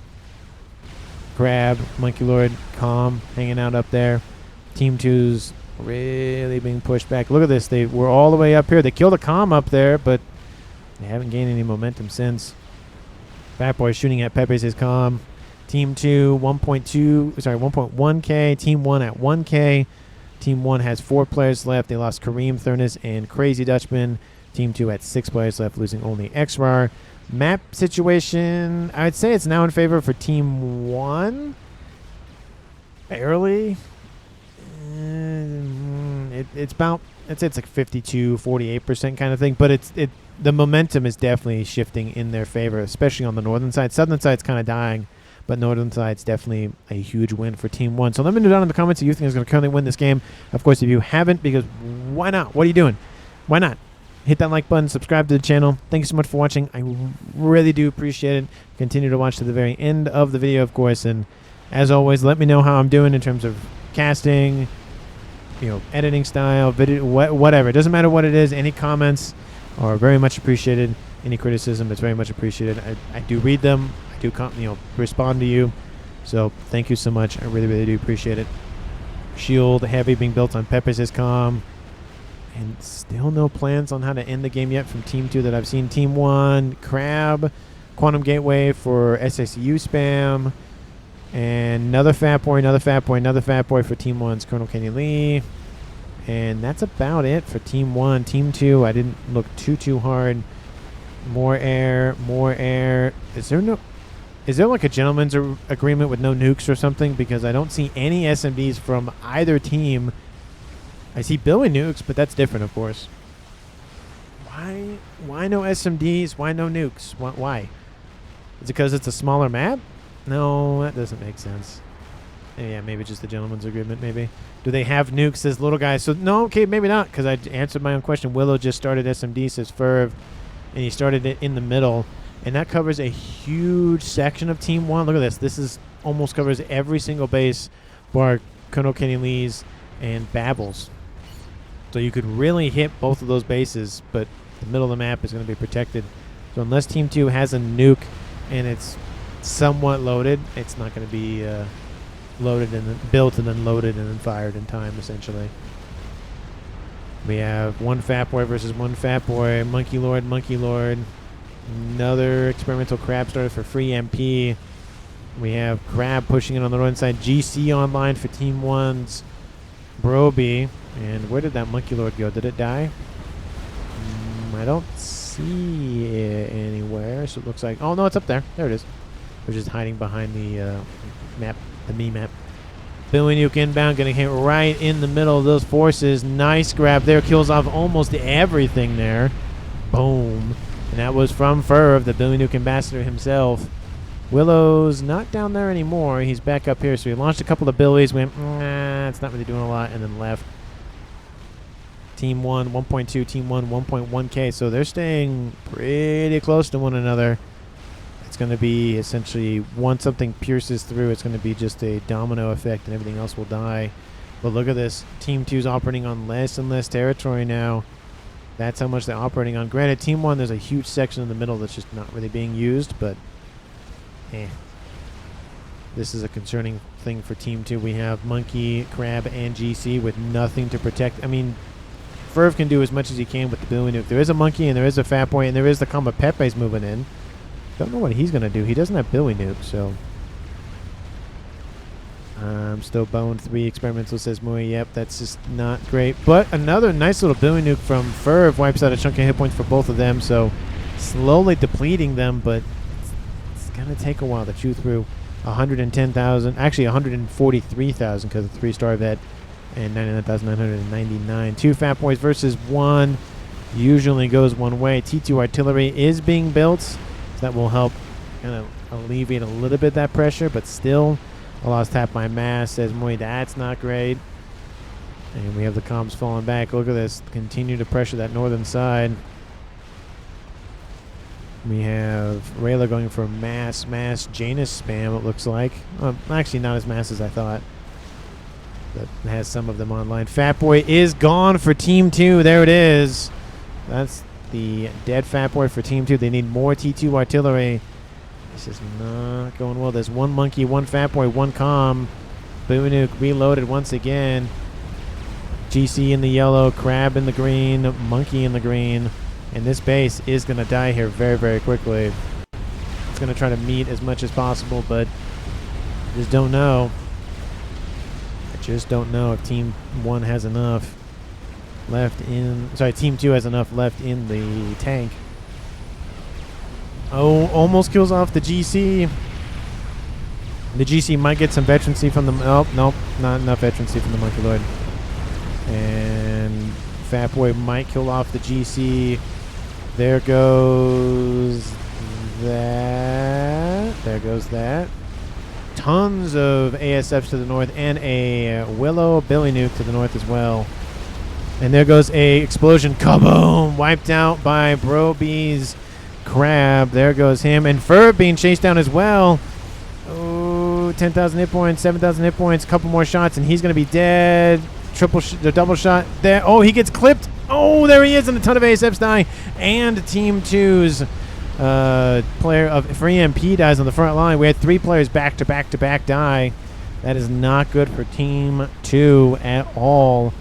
Crab, Monkey Lord, Calm, hanging out up there. Team 2's really being pushed back. Look at this. They were all the way up here. They killed a Calm up there, but they haven't gained any momentum Fat Boy shooting at Pepe's Calm. Team 2, 1.1K. Team 1 at 1K. Team 1 has 4 players left. They lost Kareem, Thurnis, and Crazy Dutchman. Team 2 had 6 players left, losing only XRAR. Map situation, I would say it's now in favor for Team 1. Barely. It's about, I'd say it's like 52-48% kind of thing, but the momentum is definitely shifting in their favor, especially on the northern side. Southern side's kind of dying, but northern side's definitely a huge win for Team 1. So let me know down in the comments if you think is going to currently win this game. Of course, if you haven't, because why not? What are you doing? Why not? Hit that like button, subscribe to the channel. Thank you so much for watching. I really do appreciate it. Continue to watch to the very end of the video, of course. And as always, let me know how I'm doing in terms of casting, editing style, video, whatever. It doesn't matter what it is. Any comments are very much appreciated. Any criticism is very much appreciated. I do read them. I do respond to you. So thank you so much. I really, really do appreciate it. Shield heavy being built on Pepe's Calm. And still no plans on how to end the game yet from Team 2 that I've seen. Team 1, Crab, Quantum Gateway for SACU spam. And another Fat Boy, another Fat Boy, another Fat Boy for Team 1's Colonel Kenny Lee. And that's about it for Team 1. Team 2, I didn't look too hard. More air, more air. Is there like a gentleman's agreement with no nukes or something? Because I don't see any SMDs from either team. I see Billy nukes, but that's different, of course. Why no SMDs? Why no nukes? Why? Is it because it's a smaller map? No, that doesn't make sense. Yeah, maybe just the gentleman's agreement, maybe. Do they have nukes as little guys? So, no, okay, maybe not, because I answered my own question. Willow just started SMD, says Ferv, and he started it in the middle. And that covers a huge section of Team 1. Look at this. This almost covers every single base bar Colonel Kenny Lee's and Babel's. So you could really hit both of those bases, but the middle of the map is going to be protected. So unless Team 2 has a nuke and it's somewhat loaded, it's not going to be loaded and then built and then loaded and then fired in time, essentially. We have one Fat Boy versus one Fat Boy. Monkey Lord, Monkey Lord. Another experimental Crab starter for free MP. We have Crab pushing it on the right side. GC online for Team 1's Broby. And where did that Monkey Lord go? Did it die? I don't see it anywhere. So it looks like... Oh, no, it's up there. There it is. We're just hiding behind the map, the mini-map. Billy Nuke inbound, getting hit right in the middle of those forces. Nice grab there. Kills off almost everything there. Boom. And that was from Ferv, the Billy Nuke ambassador himself. Willow's not down there anymore. He's back up here. So he launched a couple of Billies. Went, it's not really doing a lot. And then left. Team 1, 1.2. Team 1, 1.1K. So they're staying pretty close to one another. it's going to be essentially once something pierces through, it's going to be just a domino effect and everything else will die. But look at this. Team 2's operating on less and less territory now. That's how much they're operating on. Granted, Team 1, there's a huge section in the middle that's just not really being used, but this is a concerning thing for Team 2. We have Monkey, Crab, and GC with nothing to protect. I mean, Ferv can do as much as he can with the Billy Nuke. There is a Monkey, and there is a Fat Boy, and there is the combo Pepe's moving in. Don't know what he's going to do. He doesn't have Billy Nuke, so... still boned 3 experimental, says Mui. Yep, that's just not great. But another nice little Billy Nuke from Ferv wipes out a chunk of hit points for both of them, so slowly depleting them, but it's going to take a while to chew through 110,000. Actually, 143,000 because of 3-star vet and 99,999. 2 Fat Boys versus 1 usually goes one way. T2 artillery is being built, so that will help kind of alleviate a little bit of that pressure, but still... I lost half my mass, says Moy. That's not great. And we have the comms falling back. Look at this. Continue to pressure that northern side. We have Rayla going for mass Janus spam, it looks like. Actually, not as mass as I thought. But has some of them online. Fat Boy is gone for Team 2. There it is. That's the dead Fat Boy for Team 2. They need more T2 artillery. This is not going well. There's 1 Monkey, 1 Fat Boy, 1 Comm. Boo Nuke reloaded once again. GC in the yellow, Crab in the green, Monkey in the green. And this base is going to die here very, very quickly. It's going to try to meet as much as possible, but I just don't know. I just don't know if Team 1 has enough left in... Sorry, Team 2 has enough left in the tank. Oh, almost kills off the GC. The GC might get some veterancy from the... Oh, nope. Not enough veterancy from the Monkey Lord. And Fat Boy might kill off the GC. There goes that. There goes that. Tons of ASFs to the north and a Willow Billy Nuke to the north as well. And there goes a explosion. Kaboom! Wiped out by Bro B's Crab. There goes him. And Ferb being chased down as well. Oh, 10,000 hit points, 7,000 hit points, a couple more shots, and he's going to be dead. The double shot there. Oh, he gets clipped. Oh, there he is, and a ton of ASFs die. And Team 2's player of free MP dies on the front line. We had 3 players back to back to back die. That is not good for Team 2 at all.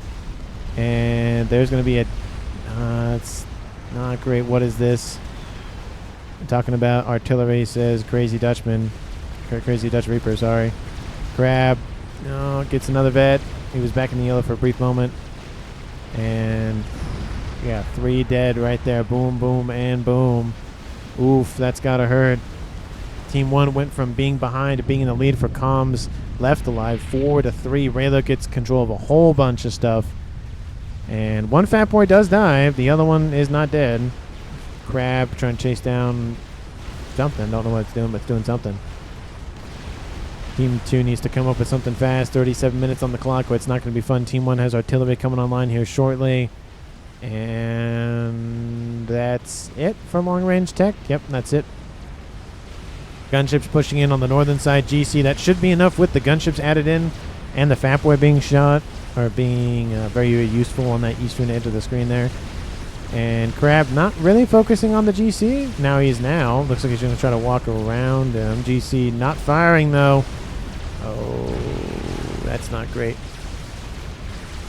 And there's going to be a... it's not great. What is this? Talking about artillery, says Crazy Dutchman. Crazy Dutch Reaper, sorry. Crab. No, gets another vet. He was back in the yellow for a brief moment. And yeah, 3 dead right there. Boom, boom, and boom. Oof, that's gotta hurt. Team 1 went from being behind to being in the lead for comms. Left alive, 4-3. Rayla gets control of a whole bunch of stuff. And 1 Fat Boy does die. The other one is not dead. Crab trying to chase down something. Don't know what it's doing, but it's doing something. Team 2 needs to come up with something fast. 37 minutes on the clock, but it's not going to be fun. Team 1 has artillery coming online here shortly. And that's it for long-range tech. Yep, that's it. Gunships pushing in on the northern side. GC, that should be enough with the gunships added in and the Fat Boy being shot, or being very useful on that eastern edge of the screen there. And Crab not really focusing on the GC. Now he is now. Looks like he's going to try to walk around him. GC not firing, though. Oh, that's not great.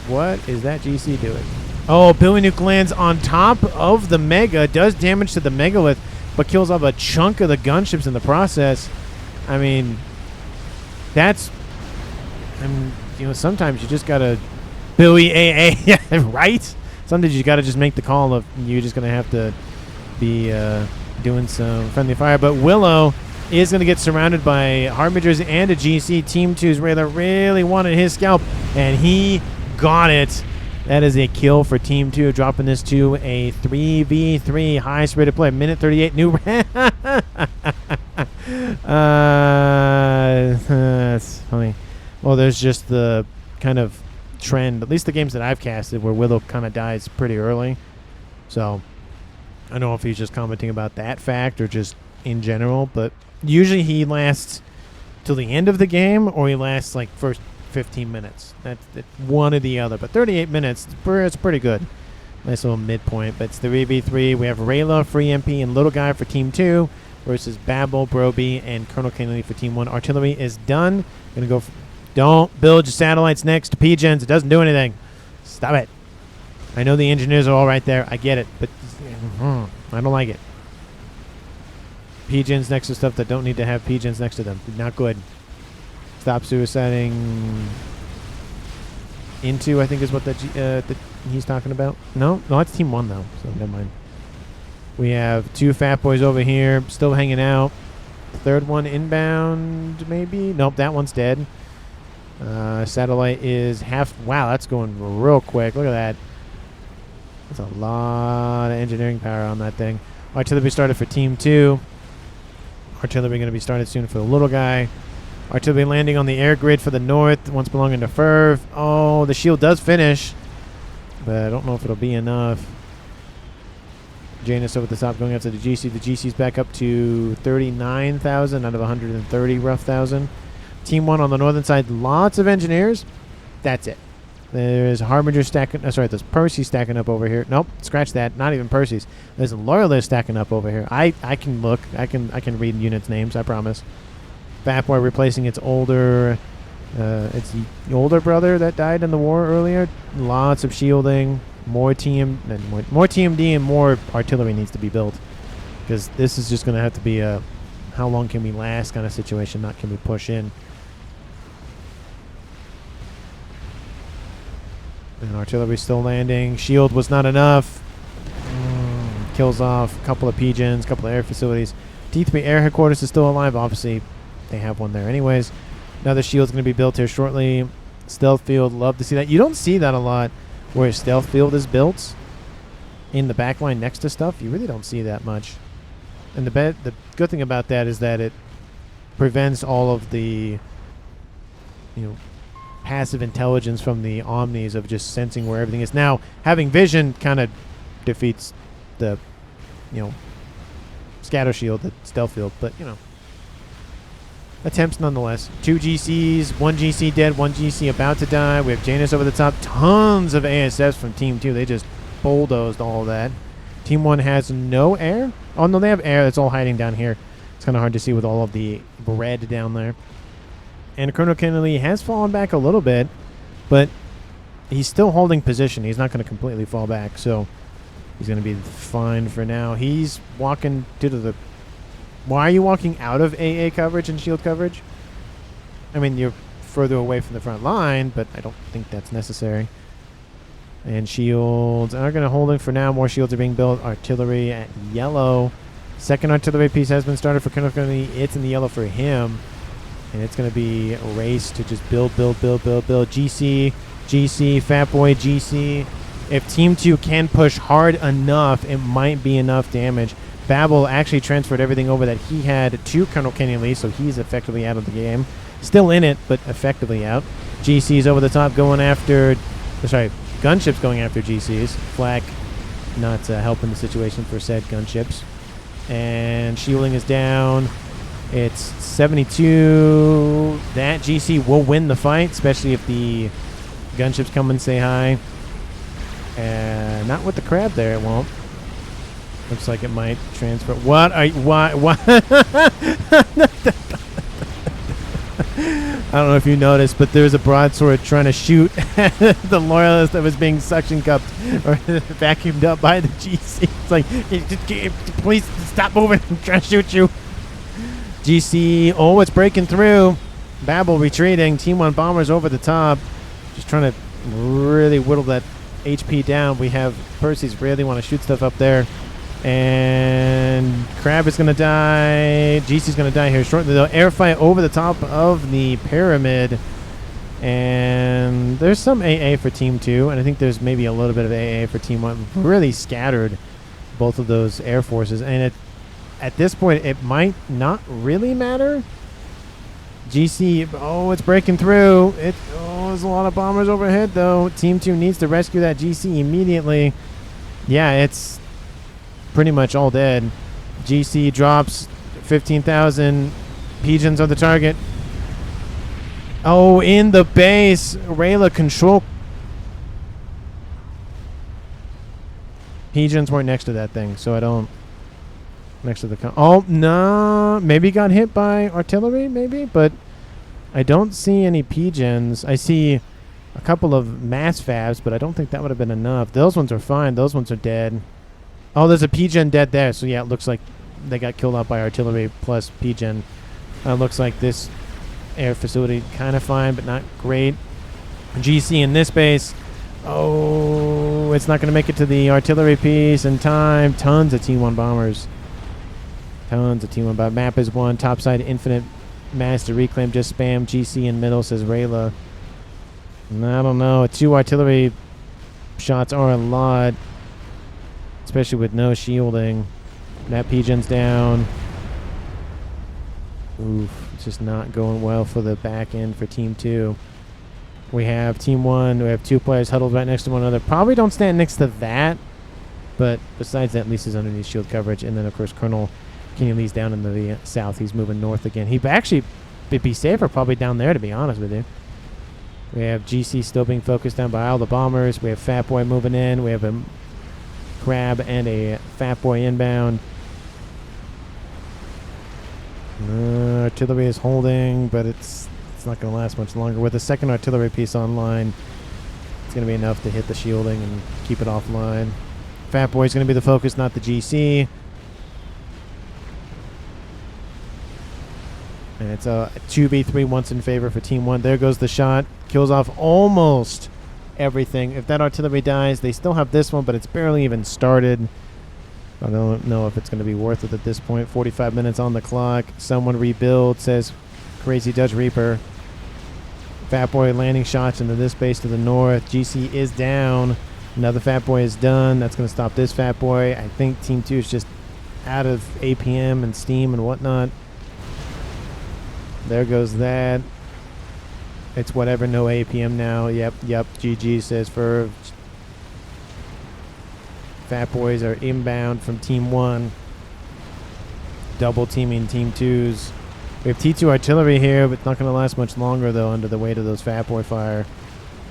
What is that GC doing? Oh, Billy Nuke lands on top of the Mega. Does damage to the Megalith, but kills off a chunk of the gunships in the process. I mean, that's... you know, sometimes you just got to... Billy AA, right? Sometimes you got to just make the call of you're just going to have to be doing some friendly fire. But Willow is going to get surrounded by Harbingers and a GC. Team 2's Rayla really wanted his scalp, and he got it. That is a kill for Team 2, dropping this to a 3v3 highest rated play. Minute 38. New. That's funny. Well, there's just the kind of trend, at least the games that I've casted, where Willow kind of dies pretty early. So I don't know if he's just commenting about that fact or just in general, but usually he lasts till the end of the game, or he lasts like first 15 minutes. That's one or the other. But 38 minutes, it's pretty good. Nice little midpoint. But it's the 3v3. We have Rayla, Free MP, and Little Guy for Team 2 versus Babel, Broby, and Colonel Kennedy for Team 1. Artillery is done. Gonna go. Don't build your satellites next to P-Gens. It doesn't do anything. Stop it. I know the engineers are all right there. I get it, but I don't like it. P-Gens next to stuff that don't need to have P-Gens next to them. Not good. Stop suiciding into, I think is what that he's talking about. No, it's Team 1 though, so never mind. We have 2 fat boys over here still hanging out. Third one inbound, maybe? Nope, that one's dead. Satellite is half. Wow, that's going real quick. Look at that. That's a lot of engineering power on that thing. Artillery started for Team 2. Artillery going to be started soon for the Little Guy. Artillery landing on the air grid for the north, once belonging to Ferv. Oh, the shield does finish, but I don't know if it'll be enough. Janus over the top going after the GC. The GC's back up to 39,000 out of 130 rough thousand. Team 1 on the northern side, lots of engineers. That's it. There's Harbinger stacking. There's Percy stacking up over here. Nope, scratch that. Not even Percy's. There's a Loyalist stacking up over here. I can look. I can read units' names. I promise. Fat Boy replacing its older. It's the older brother that died in the war earlier. Lots of shielding. More TMD and more artillery needs to be built, because this is just going to have to be a how long can we last kind of situation. Not can we push in. And artillery still landing. Shield was not enough. Kills off a couple of P-Gens, a couple of air facilities. T3 air headquarters is still alive. Obviously, they have one there anyways. Another shield's going to be built here shortly. Stealth field, love to see that. You don't see that a lot where a stealth field is built in the back line next to stuff. You really don't see that much. And the good thing about that is that it prevents all of the, passive intelligence from the Omnis of just sensing where everything is. Now, having vision kind of defeats the, scatter shield, the stealth field, but, attempts nonetheless. 2 GCs, 1 GC dead, 1 GC about to die. We have Janus over the top. Tons of ASFs from Team 2. They just bulldozed all of that. Team 1 has no air. Oh, no, they have air. That's all hiding down here. It's kind of hard to see with all of the red down there. And Colonel Kennedy has fallen back a little bit, but he's still holding position. He's not going to completely fall back, so he's going to be fine for now. He's walking to the... Why are you walking out of AA coverage and shield coverage? I mean, you're further away from the front line, but I don't think that's necessary. And shields are going to hold it for now. More shields are being built. Artillery at yellow. Second artillery piece has been started for Colonel Kennedy. It's in the yellow for him. And it's going to be a race to just build. GC, Fat Boy, GC. If Team 2 can push hard enough, it might be enough damage. Babel actually transferred everything over that he had to Colonel Kennedy, so he's effectively out of the game. Still in it, but effectively out. GC's over the top going after... Sorry, gunships going after GCs. Flak not helping the situation for said gunships. And shielding is down. It's 72. That GC will win the fight, especially if the gunships come and say hi. And not with the crab there, it won't. Looks like it might transfer. What? Why? I don't know if you noticed, but there's a broadsword trying to shoot the Loyalist that was being suction cupped or vacuumed up by the GC. It's like, please stop moving. I'm trying to shoot you. GC, oh, it's breaking through. Babel retreating. Team 1 bombers over the top. Just trying to really whittle that HP down. We have Percy's really want to shoot stuff up there. And Crab is going to die. GC's going to die here shortly, though. Air fight over the top of the pyramid. And there's some AA for Team 2. And I think there's maybe a little bit of AA for Team 1. Really scattered both of those air forces. And at this point, it might not really matter. GC, oh, it's breaking through. There's a lot of bombers overhead, though. Team 2 needs to rescue that GC immediately. Yeah, it's pretty much all dead. GC drops 15,000 pigeons on the target. Oh, in the base. Rayla control. Pigeons weren't next to that thing, so I don't. Next to the. Oh, no. Maybe got hit by artillery, maybe, but I don't see any pigeons. I see a couple of mass FAFs, but I don't think that would have been enough. Those ones are fine. Those ones are dead. Oh, there's a pigeon dead there. So, yeah, it looks like they got killed off by artillery plus pigeon. Looks like this air facility kind of fine, but not great. GC in this base. Oh, it's not going to make it to the artillery piece in time. Tons of T1 bombers. Tons of T1 bombers. Map is one. Topside infinite mass to reclaim. Just spam GC in middle, says Rayla. I don't know. 2 artillery shots are a lot, especially with no shielding. That pigeon's down. Oof, it's just not going well for the back end for Team 2. We have Team 1. We have 2 players huddled right next to one another. Probably don't stand next to that, but besides that, Lisa's underneath shield coverage. And then, of course, Colonel Kenny Lee's down in the south. He's moving north again. He'd actually be safer probably down there, to be honest with you. We have GC still being focused down by all the bombers. We have Fat Boy moving in. We have a Crab and a Fat Boy inbound. Artillery is holding, but it's not going to last much longer. With a second artillery piece online, it's going to be enough to hit the shielding and keep it offline. Fat Boy's going to be the focus, not the GC. And it's a 2v3 once in favor for Team 1. There goes the shot. Kills off almost everything. If that artillery dies, they still have this one, but it's barely even started. I don't know if it's going to be worth it at this point. 45 minutes on the clock. Someone rebuild, says Crazy Dutch Reaper. Fat Boy landing shots into this base to the north. GC is down. Another Fat Boy is done. That's going to stop this Fat Boy. I think Team 2 is just out of APM and Steam and whatnot. There goes that. It's whatever, no APM now. Yep, GG, says Ferv. Fat Boys are inbound from Team 1. Double teaming Team 2s. We have T2 artillery here, but it's not going to last much longer, though, under the weight of those Fat Boy fire.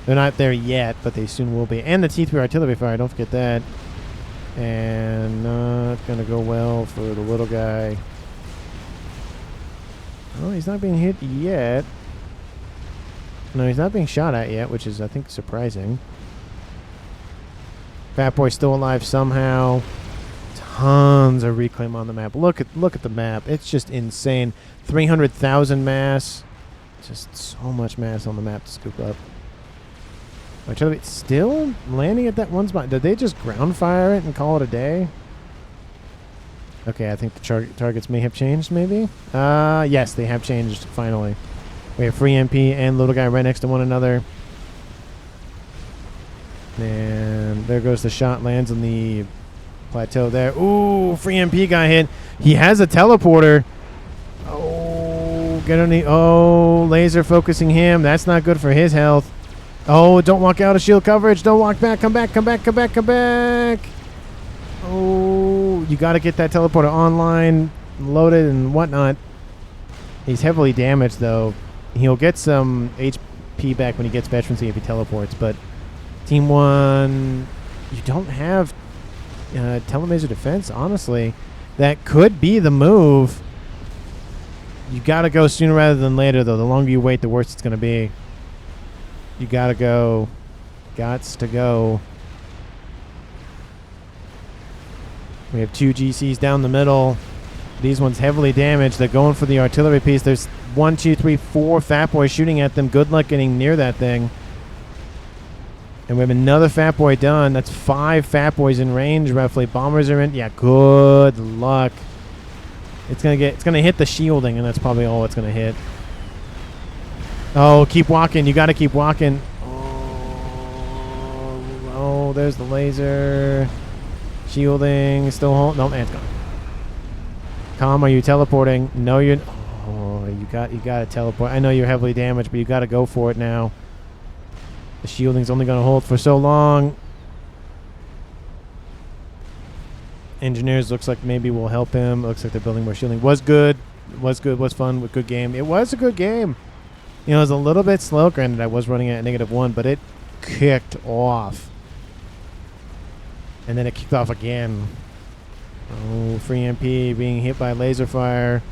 They're not there yet, but they soon will be. And the T3 artillery fire, don't forget that. And not going to go well for the little guy. Oh, he's not being hit yet. No, he's not being shot at yet, which is, I think, surprising. Fat Boy still alive somehow. Tons of reclaim on the map. Look at the map. It's just insane. 300,000 mass. Just so much mass on the map to scoop up. Artillery still landing at that one spot. Did they just ground fire it and call it a day? Okay, I think the targets may have changed, maybe? Yes, they have changed, finally. We have free MP and little guy right next to one another. And there goes the shot, lands on the plateau there. Ooh, free MP got hit. He has a teleporter. Oh, get on the... Oh, laser focusing him. That's not good for his health. Oh, don't walk out of shield coverage. Don't walk back. Come back, come back, come back, come back. Oh, you got to get that teleporter online, loaded, and whatnot. He's heavily damaged, though. He'll get some HP back when he gets veterancy if he teleports, but Team 1, you don't have telemaser defense, honestly. That could be the move. You got to go sooner rather than later, though. The longer you wait, the worse it's going to be. You got to go. Gots to go. We have 2 GCs down the middle. These ones heavily damaged. They're going for the artillery piece. There's 1, 2, 3, 4 Fat Boys shooting at them. Good luck getting near that thing. And we have another Fat Boy done. That's 5 Fat Boys in range, roughly. Bombers are in. Yeah, good luck. It's gonna hit the shielding, and that's probably all it's gonna hit. Oh, keep walking. You got to keep walking. Oh, there's the laser. Shielding. Still hold. No, man, it's gone. Calm, are you teleporting? No, you're... Oh, you got to teleport. I know you're heavily damaged, but you got to go for it now. The shielding's only going to hold for so long. Engineers looks like maybe will help him. Looks like they're building more shielding. Was good. Was good. Was fun. With good game. It was a good game. You know, it was a little bit slow. Granted, I was running at -1, but it kicked off. And then it kicked off again. Oh, free MP being hit by laser fire.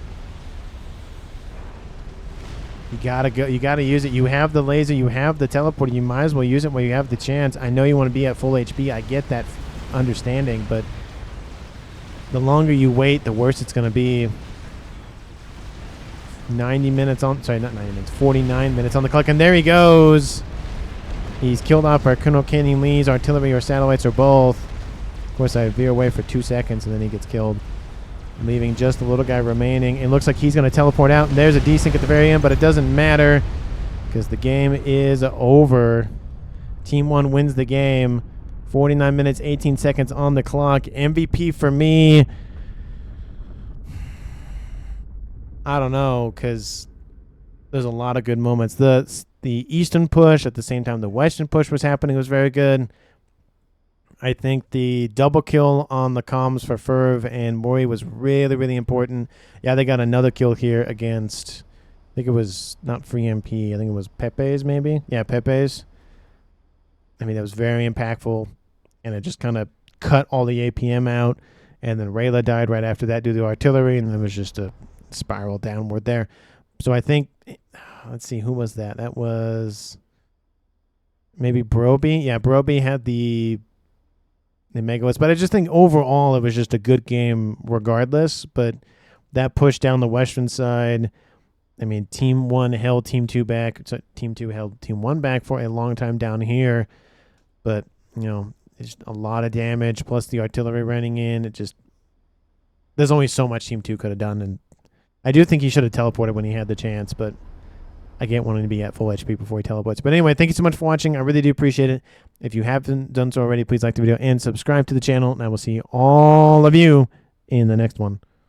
You gotta go. You gotta use it. You have the laser. You have the teleporter. You might as well use it while you have the chance. I know you want to be at full HP. I get that understanding, but the longer you wait, the worse it's gonna be. 90 minutes on. Sorry, not 90 minutes. 49 minutes on the clock, and there he goes. He's killed off our Colonel Canyon Lee's artillery or satellites or both. Of course, I veer away for 2 seconds, and then he gets killed, leaving just the little guy remaining. It looks like he's going to teleport out, and there's a desync at the very end, but it doesn't matter because the game is over. Team 1 wins the game. 49 minutes, 18 seconds on the clock. MVP for me. I don't know, because there's a lot of good moments. The Eastern push, at the same time the Western push was happening, was very good. I think the double kill on the comms for Ferv and Mori was really, really important. Yeah, they got another kill here against, I think it was not Free MP. I think it was Pepe's maybe. Yeah, Pepe's. I mean, that was very impactful. And it just kind of cut all the APM out. And then Rayla died right after that due to artillery. And it was just a spiral downward there. So I think, let's see, who was that? That was maybe Broby. Yeah, Broby had the megawatts, but I just think overall it was just a good game regardless. But that push down the Western side, I mean, Team 1 held Team 2 back. So Team 2 held Team 1 back for a long time down here. But, you know, it's a lot of damage, plus the artillery running in. It just, there's only so much Team 2 could have done. And I do think he should have teleported when he had the chance, but I get wanting to be at full HP before he teleports. But anyway, thank you so much for watching. I really do appreciate it. If you haven't done so already, please like the video and subscribe to the channel. And I will see all of you in the next one.